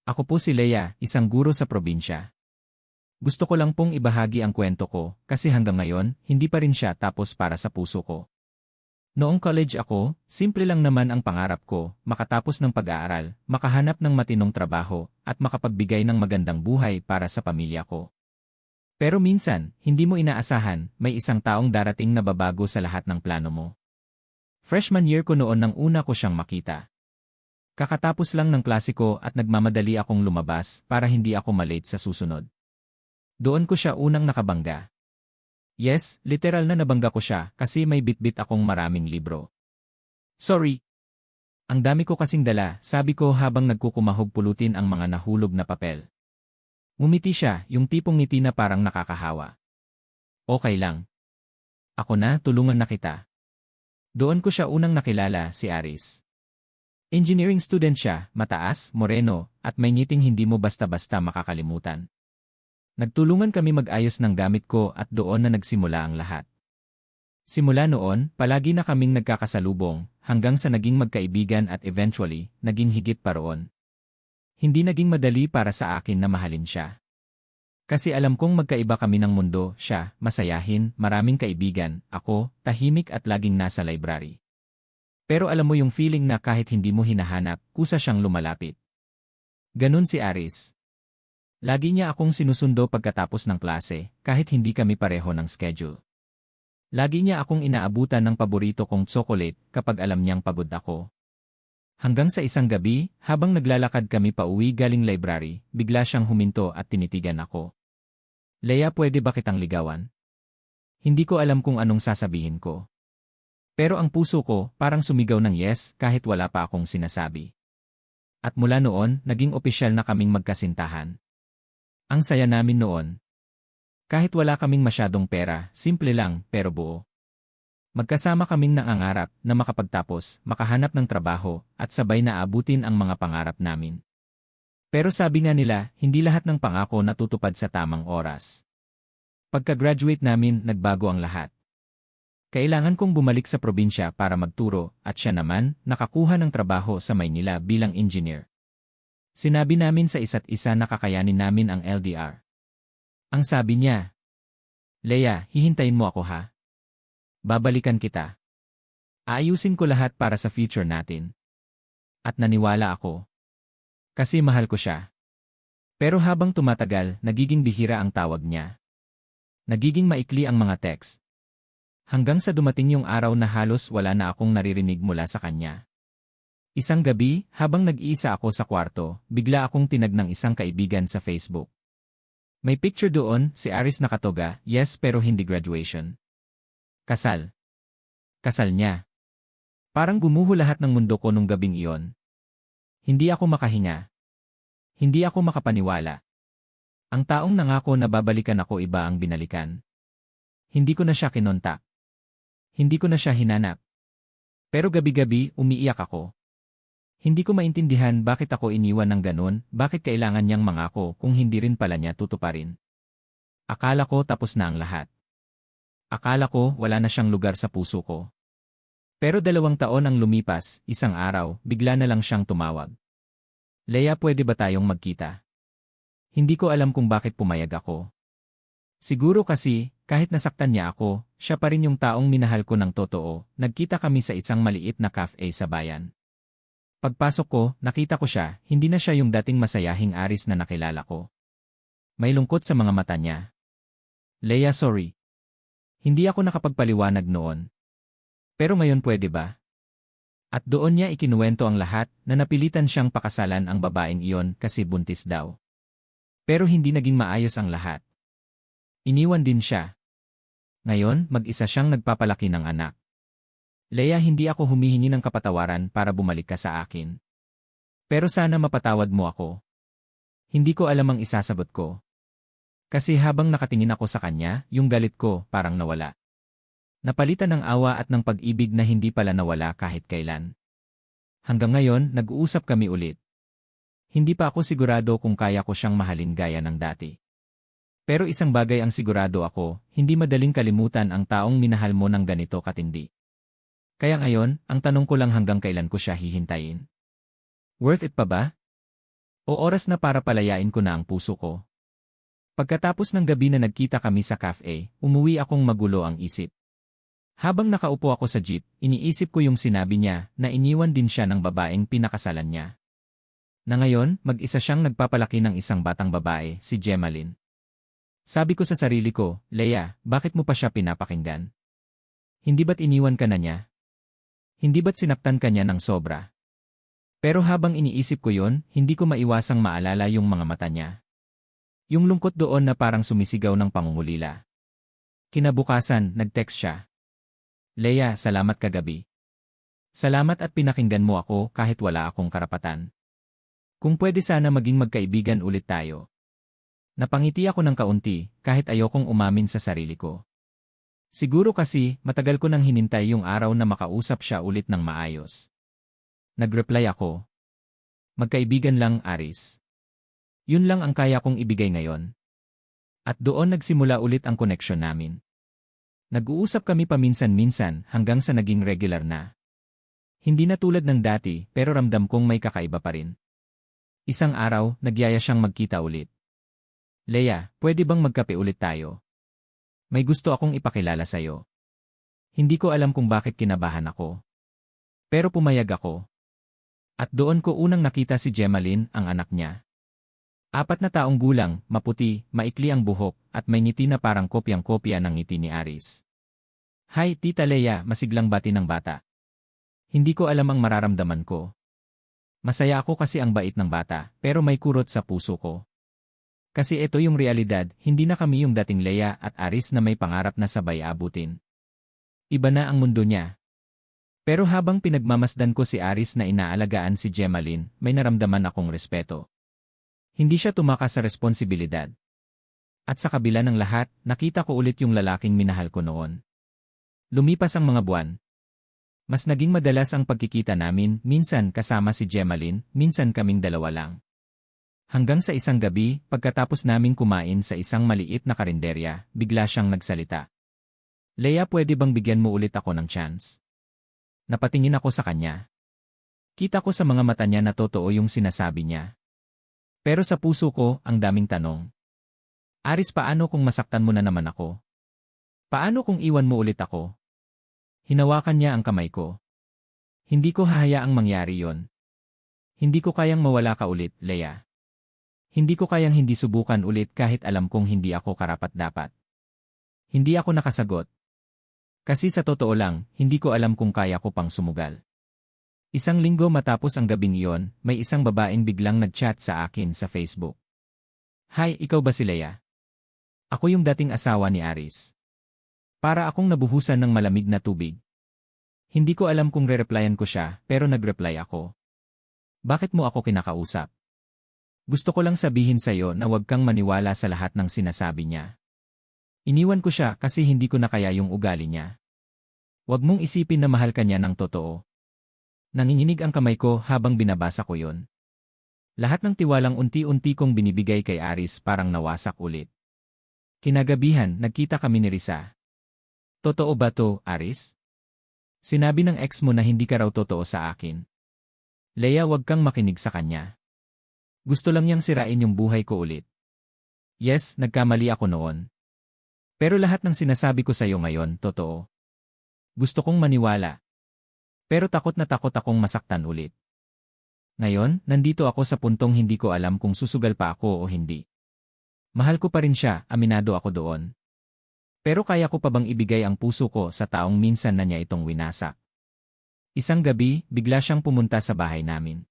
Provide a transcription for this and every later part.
Ako po si Leia, isang guro sa probinsya. Gusto ko lang pong ibahagi ang kwento ko, kasi hanggang ngayon, hindi pa rin siya tapos para sa puso ko. Noong college ako, simple lang naman ang pangarap ko, makatapos ng pag-aaral, makahanap ng matinong trabaho, at makapagbigay ng magandang buhay para sa pamilya ko. Pero minsan, hindi mo inaasahan, may isang taong darating na babago sa lahat ng plano mo. Freshman year ko noon nang una ko siyang makita. Kakatapos lang ng klase ko at nagmamadali akong lumabas para hindi ako malate sa susunod. Doon ko siya unang nakabangga. Yes, literal na nabangga ko siya kasi may bitbit akong maraming libro. Sorry. Ang dami ko kasing dala, sabi ko habang nagkukumahog pulutin ang mga nahulog na papel. Ngumiti siya, yung tipong ngiti na parang nakakahawa. Okay lang. Ako na, tulungan na kita. Doon ko siya unang nakilala, si Aris. Engineering student siya, mataas, moreno, at may ngiting hindi mo basta-basta makakalimutan. Nagtulungan kami mag-ayos ng gamit ko at doon na nagsimula ang lahat. Simula noon, palagi na kaming nagkakasalubong, hanggang sa naging magkaibigan at eventually, naging higit pa roon. Hindi naging madali para sa akin na mahalin siya. Kasi alam kong magkaiba kami ng mundo, siya, masayahin, maraming kaibigan, ako, tahimik at laging nasa library. Pero alam mo yung feeling na kahit hindi mo hinahanap, kusa siyang lumalapit. Ganun si Aris. Lagi niya akong sinusundo pagkatapos ng klase, kahit hindi kami pareho ng schedule. Lagi niya akong inaabutan ng paborito kong tsokolate kapag alam niyang pagod ako. Hanggang sa isang gabi, habang naglalakad kami pauwi galing library, bigla siyang huminto at tinitigan ako. Leia, pwede ba kitang ligawan? Hindi ko alam kung anong sasabihin ko. Pero ang puso ko parang sumigaw ng yes kahit wala pa akong sinasabi. At mula noon, naging opisyal na kaming magkasintahan. Ang saya namin noon. Kahit wala kaming masyadong pera, simple lang pero buo. Magkasama kaming nangangarap na makapagtapos, makahanap ng trabaho, at sabay na abutin ang mga pangarap namin. Pero sabi nga nila, hindi lahat ng pangako natutupad sa tamang oras. Pagka-graduate namin, nagbago ang lahat. Kailangan kong bumalik sa probinsya para magturo, at siya naman, nakakuha ng trabaho sa Maynila bilang engineer. Sinabi namin sa isa't isa na kakayanin namin ang LDR. Ang sabi niya, Leia, hihintayin mo ako ha? Babalikan kita. Aayusin ko lahat para sa future natin. At naniwala ako. Kasi mahal ko siya. Pero habang tumatagal, nagiging bihira ang tawag niya. Nagiging maikli ang mga text. Hanggang sa dumating yung araw na halos wala na akong naririnig mula sa kanya. Isang gabi, habang nag-iisa ako sa kwarto, bigla akong tinag ng isang kaibigan sa Facebook. May picture doon, si Aris nakatoga, yes pero hindi graduation. Kasal. Kasal niya. Parang gumuho lahat ng mundo ko nung gabing iyon. Hindi ako makahinga. Hindi ako makapaniwala. Ang taong nangako na babalikan ako iba ang binalikan. Hindi ko na siya kinontak. Hindi ko na siya hinanap. Pero gabi-gabi, umiiyak ako. Hindi ko maintindihan bakit ako iniwan ng ganun, bakit kailangan niyang mangako kung hindi rin pala niya tutuparin. Akala ko tapos na ang lahat. Akala ko wala na siyang lugar sa puso ko. Pero 2 taon ang lumipas, isang araw, bigla na lang siyang tumawag. Leia, pwede ba tayong magkita? Hindi ko alam kung bakit pumayag ako. Siguro kasi, kahit nasaktan niya ako, siya pa rin yung taong minahal ko ng totoo. Nagkita kami sa isang maliit na cafe sa bayan. Pagpasok ko, nakita ko siya, hindi na siya yung dating masayahing Aris na nakilala ko. May lungkot sa mga mata niya. Leia, sorry. Hindi ako nakapagpaliwanag noon. Pero ngayon pwede ba? At doon niya ikinuwento ang lahat na napilitan siyang pakasalan ang babaeng iyon kasi buntis daw. Pero hindi naging maayos ang lahat. Iniwan din siya. Ngayon, mag-isa siyang nagpapalaki ng anak. Leia, hindi ako humihingi ng kapatawaran para bumalik ka sa akin. Pero sana mapatawad mo ako. Hindi ko alam ang isasagot ko. Kasi habang nakatingin ako sa kanya, yung galit ko parang nawala. Napalitan ng awa at ng pag-ibig na hindi pala nawala kahit kailan. Hanggang ngayon, nag-uusap kami ulit. Hindi pa ako sigurado kung kaya ko siyang mahalin gaya ng dati. Pero isang bagay ang sigurado ako, hindi madaling kalimutan ang taong minahal mo ng ganito katindi. Kaya ngayon, ang tanong ko lang hanggang kailan ko siya hihintayin. Worth it pa ba? O oras na para palayain ko na ang puso ko. Pagkatapos ng gabi na nagkita kami sa cafe, umuwi akong magulo ang isip. Habang nakaupo ako sa jeep, iniisip ko yung sinabi niya na iniwan din siya ng babaeng pinakasalan niya. Na ngayon, mag-isa siyang nagpapalaki ng isang batang babae, si Gemaline. Sabi ko sa sarili ko, Leia, bakit mo pa siya pinapakinggan? Hindi ba't iniwan ka na niya? Hindi ba't sinaktan ka niya ng sobra? Pero habang iniisip ko yon, hindi ko maiwasang maalala yung mga mata niya. Yung lungkot doon na parang sumisigaw ng pangungulila. Kinabukasan, nag-text siya. Leia, salamat kagabi. Salamat at pinakinggan mo ako kahit wala akong karapatan. Kung pwede sana maging magkaibigan ulit tayo. Napangiti ako ng kaunti kahit ayokong umamin sa sarili ko. Siguro kasi matagal ko nang hinintay yung araw na makausap siya ulit ng maayos. Nag-reply ako. Magkaibigan lang, Aris. Yun lang ang kaya kong ibigay ngayon. At doon nagsimula ulit ang koneksyon namin. Nag-uusap kami paminsan-minsan hanggang sa naging regular na. Hindi na tulad ng dati pero ramdam kong may kakaiba pa rin. Isang araw, nagyaya siyang magkita ulit. Leia, pwede bang magkape ulit tayo? May gusto akong ipakilala sa'yo. Hindi ko alam kung bakit kinabahan ako. Pero pumayag ako. At doon ko unang nakita si Gemaline, ang anak niya. 4 na taong gulang, maputi, maikli ang buhok, at may ngiti na parang kopyang-kopya ng ngiti ni Aris. Hi, Tita Leia, masiglang bati ng bata. Hindi ko alam ang mararamdaman ko. Masaya ako kasi ang bait ng bata, pero may kurot sa puso ko. Kasi ito yung realidad, hindi na kami yung dating Leia at Aris na may pangarap na sabay abutin. Iba na ang mundo niya. Pero habang pinagmamasdan ko si Aris na inaalagaan si Gemaline, may naramdaman akong respeto. Hindi siya tumakas sa responsibilidad. At sa kabila ng lahat, nakita ko ulit yung lalaking minahal ko noon. Lumipas ang mga buwan. Mas naging madalas ang pagkikita namin, minsan kasama si Gemaline, minsan kaming dalawa lang. Hanggang sa isang gabi, pagkatapos namin kumain sa isang maliit na karinderya, bigla siyang nagsalita. Leia, pwede bang bigyan mo ulit ako ng chance? Napatingin ako sa kanya. Kita ko sa mga mata niya na totoo yung sinasabi niya. Pero sa puso ko, ang daming tanong. Aris, paano kung masaktan mo na naman ako? Paano kung iwan mo ulit ako? Hinawakan niya ang kamay ko. Hindi ko hahayaang mangyari yon. Hindi ko kayang mawala ka ulit, Leia. Hindi ko kayang hindi subukan ulit kahit alam kong hindi ako karapat-dapat. Hindi ako nakasagot. Kasi sa totoo lang, hindi ko alam kung kaya ko pang sumugal. Isang linggo matapos ang gabing iyon, may isang babaeng biglang nag-chat sa akin sa Facebook. Hi, ikaw ba si Leia? Ako yung dating asawa ni Aris. Para akong nabuhusan ng malamig na tubig. Hindi ko alam kung re-replyan ko siya, pero nag-reply ako. Bakit mo ako kinakausap? Gusto ko lang sabihin sa'yo na huwag kang maniwala sa lahat ng sinasabi niya. Iniwan ko siya kasi hindi ko na kaya yung ugali niya. Huwag mong isipin na mahal ka niya ng totoo. Nanginginig ang kamay ko habang binabasa ko yon. Lahat ng tiwalang unti-unti kong binibigay kay Aris parang nawasak ulit. Kinagabihan, nagkita kami ni Risa. Totoo ba to, Aris? Sinabi ng ex mo na hindi ka raw totoo sa akin. Leia, huwag kang makinig sa kanya. Gusto lang niyang sirain yung buhay ko ulit. Yes, nagkamali ako noon. Pero lahat ng sinasabi ko sa'yo ngayon, totoo. Gusto kong maniwala. Pero takot na takot akong masaktan ulit. Ngayon, nandito ako sa puntong hindi ko alam kung susugal pa ako o hindi. Mahal ko pa rin siya, aminado ako doon. Pero kaya ko pa bang ibigay ang puso ko sa taong minsan na niya itong winasak? Isang gabi, bigla siyang pumunta sa bahay namin.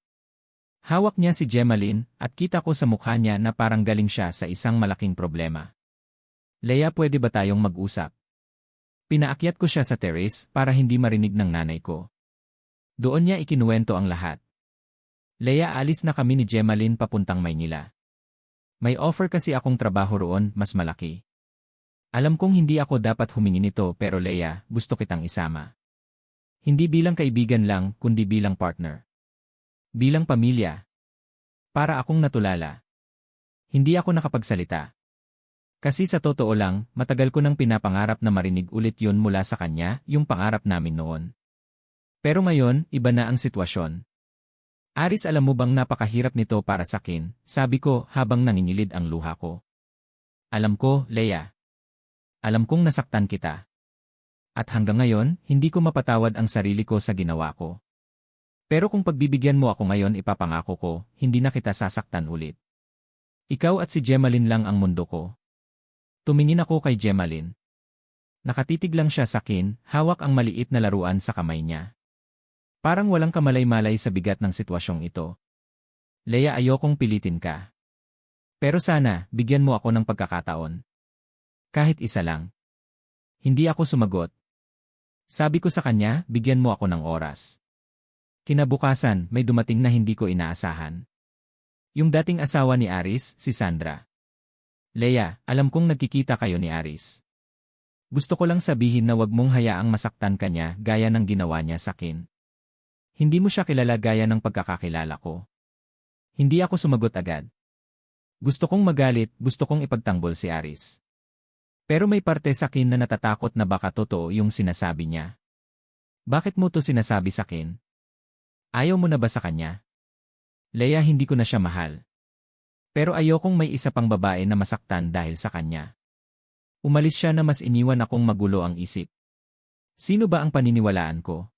Hawak niya si Gemaline at kita ko sa mukha niya na parang galing siya sa isang malaking problema. Leia, pwede ba tayong mag-usap? Pinaakyat ko siya sa terrace para hindi marinig ng nanay ko. Doon niya ikinuwento ang lahat. Leia, alis na kami ni Gemaline papuntang Maynila. May offer kasi akong trabaho roon, mas malaki. Alam kong hindi ako dapat humingi nito pero Leia, gusto kitang isama. Hindi bilang kaibigan lang, kundi bilang partner. Bilang pamilya. Para akong natulala. Hindi ako nakapagsalita. Kasi sa totoo lang, matagal ko nang pinapangarap na marinig ulit yon mula sa kanya, yung pangarap namin noon. Pero ngayon, iba na ang sitwasyon. Aris, alam mo bang napakahirap nito para sakin, sabi ko habang nanginilid ang luha ko. Alam ko, Leia. Alam kong nasaktan kita. At hanggang ngayon, hindi ko mapatawad ang sarili ko sa ginawa ko. Pero kung pagbibigyan mo ako ngayon, ipapangako ko, hindi na kita sasaktan ulit. Ikaw at si Gemaline lang ang mundo ko. Tumingin ako kay Gemaline. Nakatitig lang siya sa akin, hawak ang maliit na laruan sa kamay niya. Parang walang kamalay-malay sa bigat ng sitwasyong ito. Leia, ayokong pilitin ka. Pero sana, bigyan mo ako ng pagkakataon. Kahit isa lang. Hindi ako sumagot. Sabi ko sa kanya, bigyan mo ako ng oras. Kinabukasan, may dumating na hindi ko inaasahan. Yung dating asawa ni Aris, si Sandra. Leia, alam kong nagkikita kayo ni Aris. Gusto ko lang sabihin na wag mong hayaang masaktan ka niya gaya ng ginawa niya sa akin. Hindi mo siya kilala gaya ng pagkakakilala ko. Hindi ako sumagot agad. Gusto kong magalit, gusto kong ipagtanggol si Aris. Pero may parte sa akin na natatakot na baka totoo yung sinasabi niya. Bakit mo to sinasabi sa akin? Ayaw mo na ba sa kanya? Leia, hindi ko na siya mahal. Pero ayokong may isa pang babae na masaktan dahil sa kanya. Umalis siya na mas iniwan akong magulo ang isip. Sino ba ang paniniwalaan ko?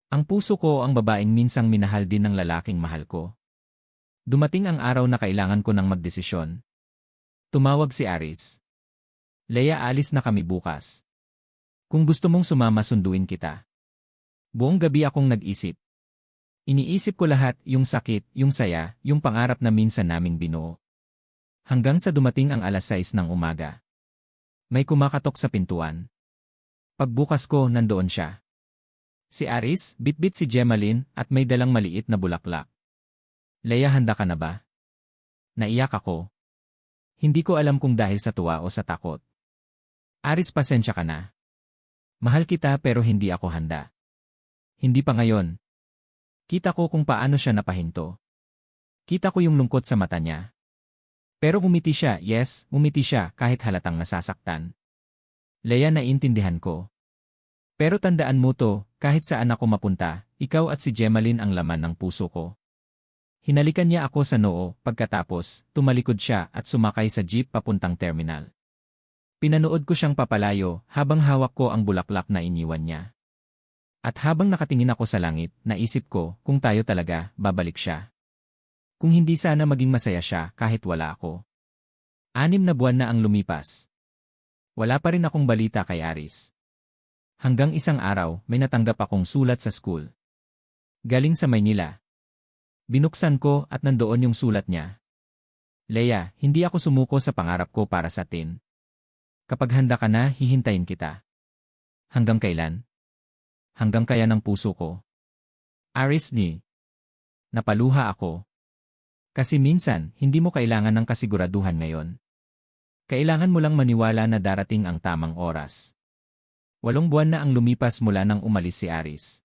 Ang puso ko o ang babaeng minsang minahal din ng lalaking mahal ko? Dumating ang araw na kailangan ko ng magdesisyon. Tumawag si Aris. Leia, alis na kami bukas. Kung gusto mong sumama, sunduin kita. Buong gabi akong nag-isip. Iniisip ko lahat, yung sakit, yung saya, yung pangarap na minsan naming binuo. Hanggang sa dumating ang alas 6 ng umaga. May kumakatok sa pintuan. Pagbukas ko, nandoon siya. Si Aris, bitbit si Gemaline, at may dalang maliit na bulaklak. Leia, handa ka na ba? Naiyak ako. Hindi ko alam kung dahil sa tuwa o sa takot. Aris, pasensya ka na. Mahal kita pero hindi ako handa. Hindi pa ngayon. Kita ko kung paano siya napahinto. Kita ko yung lungkot sa mata niya. Pero umiti siya, yes, umiti siya kahit halatang nasasaktan. Leia, naiintindihan ko. Pero tandaan mo to, kahit saan ako mapunta, ikaw at si Gemaline ang laman ng puso ko. Hinalikan niya ako sa noo, pagkatapos, tumalikod siya at sumakay sa jeep papuntang terminal. Pinanood ko siyang papalayo habang hawak ko ang bulaklak na iniwan niya. At habang nakatingin ako sa langit, naisip ko, kung tayo talaga, babalik siya. Kung hindi sana maging masaya siya kahit wala ako. 6 na buwan na ang lumipas. Wala pa rin akong balita kay Aris. Hanggang isang araw, may natanggap akong sulat sa school. Galing sa Maynila. Binuksan ko at nandoon yung sulat niya. Leia, hindi ako sumuko sa pangarap ko para sa atin. Kapag handa ka na, hihintayin kita. Hanggang kailan? Hanggang kaya ng puso ko. Aris ni. Napaluha ako. Kasi minsan, hindi mo kailangan ng kasiguraduhan ngayon. Kailangan mo lang maniwala na darating ang tamang oras. 8 buwan na ang lumipas mula nang umalis si Aris.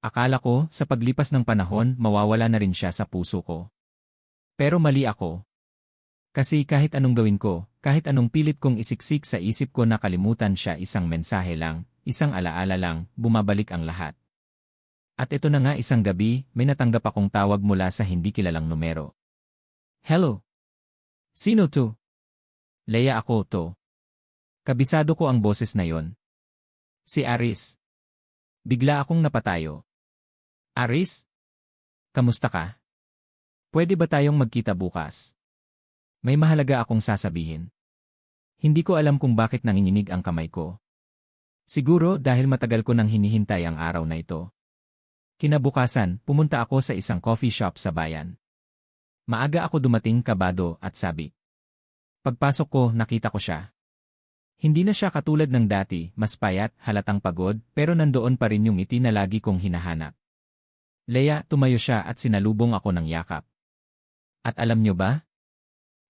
Akala ko, sa paglipas ng panahon, mawawala na rin siya sa puso ko. Pero mali ako. Kasi kahit anong gawin ko, kahit anong pilit kong isiksik sa isip ko na kalimutan siya, isang mensahe lang, isang alaala lang, bumabalik ang lahat. At ito na nga, isang gabi, may natanggap akong tawag mula sa hindi kilalang numero. Hello? Sino to? Leia, ako to. Kabisado ko ang boses na yon. Si Aris. Bigla akong napatayo. Aris? Kamusta ka? Pwede ba tayong magkita bukas? May mahalaga akong sasabihin. Hindi ko alam kung bakit nanginginig ang kamay ko. Siguro dahil matagal ko nang hinihintay ang araw na ito. Kinabukasan, pumunta ako sa isang coffee shop sa bayan. Maaga ako dumating, kabado at sabik. Pagpasok ko, nakita ko siya. Hindi na siya katulad ng dati, mas payat, halatang pagod, pero nandoon pa rin yung ngiti na lagi kong hinahanap. Leia, tumayo siya at sinalubong ako ng yakap. At alam niyo ba?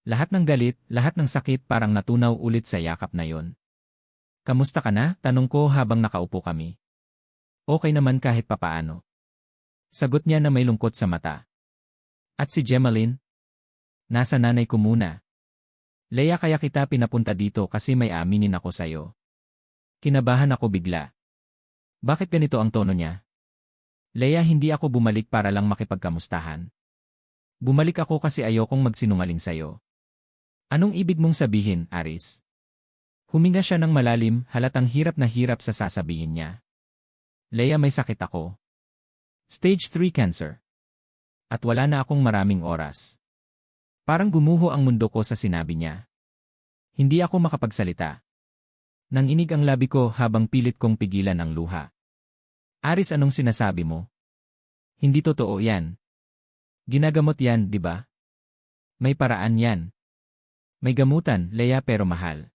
Lahat ng galit, lahat ng sakit parang natunaw ulit sa yakap na yon. Kamusta ka na? Tanong ko habang nakaupo kami. Okay naman kahit papaano. Sagot niya na may lungkot sa mata. At si Gemaline? Nasa nanay ko muna. Leia, kaya kita pinapunta dito kasi may aminin ako sa'yo. Kinabahan ako bigla. Bakit ganito ang tono niya? Leia, hindi ako bumalik para lang makipagkamustahan. Bumalik ako kasi ayokong magsinungaling sa'yo. Anong ibig mong sabihin, Aris? Huminga siya ng malalim, halatang hirap na hirap sa sasabihin niya. Leia, may sakit ako. Stage 3 cancer. At wala na akong maraming oras. Parang gumuho ang mundo ko sa sinabi niya. Hindi ako makapagsalita. Nanginig ang labi ko habang pilit kong pigilan ang luha. Aris, anong sinasabi mo? Hindi totoo yan. Ginagamot yan, di ba? May paraan yan. May gamutan, Leia, pero mahal.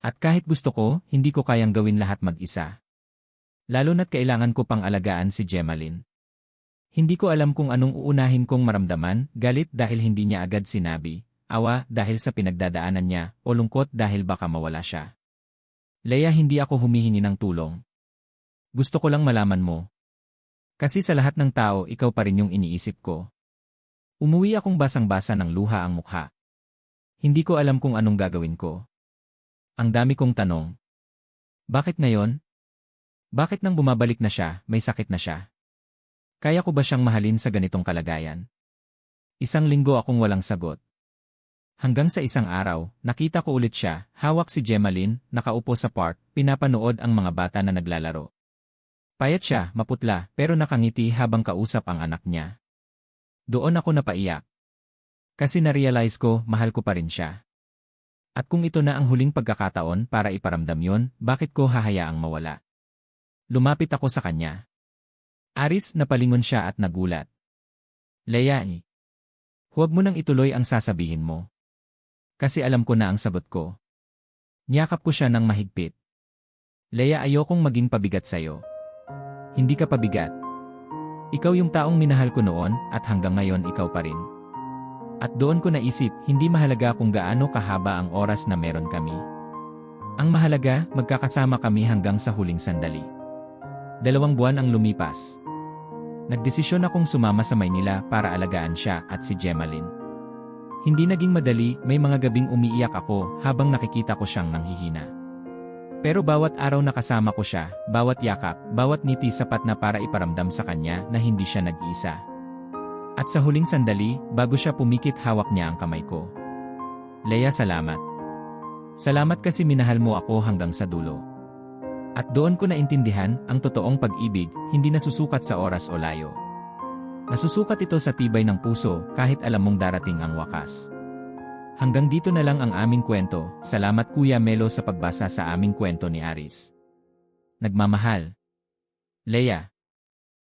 At kahit gusto ko, hindi ko kayang gawin lahat mag-isa. Lalo na't kailangan ko pang alagaan si Gemaline. Hindi ko alam kung anong uunahin kong maramdaman, galit dahil hindi niya agad sinabi, awa dahil sa pinagdadaanan niya, o lungkot dahil baka mawala siya. Leia, hindi ako humihingi ng tulong. Gusto ko lang malaman mo. Kasi sa lahat ng tao, ikaw pa rin yung iniisip ko. Umuwi akong basang-basa ng luha ang mukha. Hindi ko alam kung anong gagawin ko. Ang dami kong tanong. Bakit ngayon? Bakit nang bumabalik na siya, may sakit na siya? Kaya ko ba siyang mahalin sa ganitong kalagayan? Isang linggo akong walang sagot. Hanggang sa isang araw, nakita ko ulit siya, hawak si Gemaline, nakaupo sa park, pinapanood ang mga bata na naglalaro. Payat siya, maputla, pero nakangiti habang kausap ang anak niya. Doon ako napaiyak. Kasi na-realize ko, mahal ko pa rin siya. At kung ito na ang huling pagkakataon para iparamdam yon, bakit ko hahayaang mawala? Lumapit ako sa kanya. Aris, napalingon siya at nagulat. Leia, huwag mo nang ituloy ang sasabihin mo. Kasi alam ko na ang sagot ko. Niyakap ko siya ng mahigpit. Leia, ayokong maging pabigat sa'yo. Hindi ka pabigat. Ikaw yung taong minahal ko noon at hanggang ngayon ikaw pa rin. At doon ko naisip, hindi mahalaga kung gaano kahaba ang oras na meron kami. Ang mahalaga, magkakasama kami hanggang sa huling sandali. 2 buwan ang lumipas. Nagdesisyon akong sumama sa Maynila para alagaan siya at si Gemaline. Hindi naging madali, may mga gabing umiiyak ako habang nakikita ko siyang nanghihina. Pero bawat araw na kasama ko siya, bawat yakap, bawat ngiti sapat na para iparamdam sa kanya na hindi siya nag-iisa. At sa huling sandali, bago siya pumikit, hawak niya ang kamay ko. Leia, salamat. Salamat kasi minahal mo ako hanggang sa dulo. At doon ko naintindihan, ang totoong pag-ibig, hindi nasusukat sa oras o layo. Nasusukat ito sa tibay ng puso, kahit alam mong darating ang wakas. Hanggang dito na lang ang aming kwento. Salamat Kuya Melo sa pagbasa sa aming kwento ni Aris. Nagmamahal. Leia.